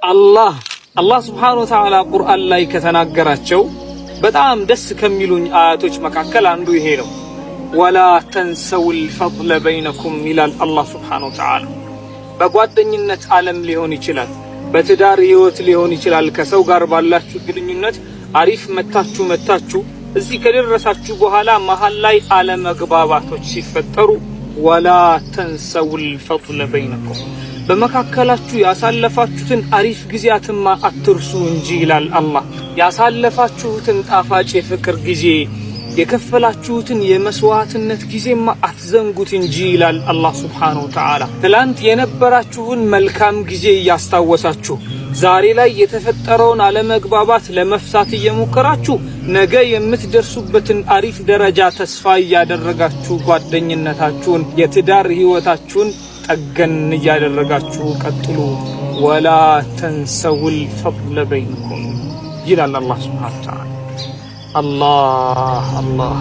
አላህ ሱብሓነሁ ወተዓላ ቁርአን ላይ ከተናገራቸው በጣም ደስ ከሚሉኝ አያቶች መካከል አንዱ ይሄ ነው። ወላ ተንሰውል ፈድለ በይነኩም ይላል አላህ ሱብሓነሁ ወተዓላ። በጓደኝነት ዓለም ሊሆን ይችላል፣ በትዳር ህይወት ሊሆን ይችላል። ከሰው ጋር ባላችሁ ግንኙነት አሪፍ መታችሁ እዚህ ከደረሳችሁ በኋላ መሃል ላይ አለመግባባቶች ሲፈጠሩ ወላ ተንሰውል ፈድለ በይነኩም በመካከላችሁ ያሳለፋችሁትን አሪፍ ጊዜያትማ አትርሱ እንጂ ይላል አላህ። ያሳለፋችሁትን ጣፋጭ የፍቅር ጊዜ የከፈላችሁትን የመስዋዕትነት ጊዜማ አትዘንጉት እንጂ ይላል አላህ ሱብሓነሁ ወተዓላ። ትላንት የነበራችሁን መልካም ጊዜ እያስታወሳችሁ ዛሬ ላይ የተፈጠረውን አለመግባባት ለመፍታት እየሞከራችሁ ነገ የምትደርሱበትን አሪፍ ደረጃ ተስፋ እያደረጋችሁ ጓደኝነታችሁን የትዳር ህይወታችሁን ጠገን እያደረጋችሁ ቀጥሉ። ወላ ተንሰውል ፈድለ በይነኩም ይላል አላህ ሱብሓነሁ ወተዓላ። አላህ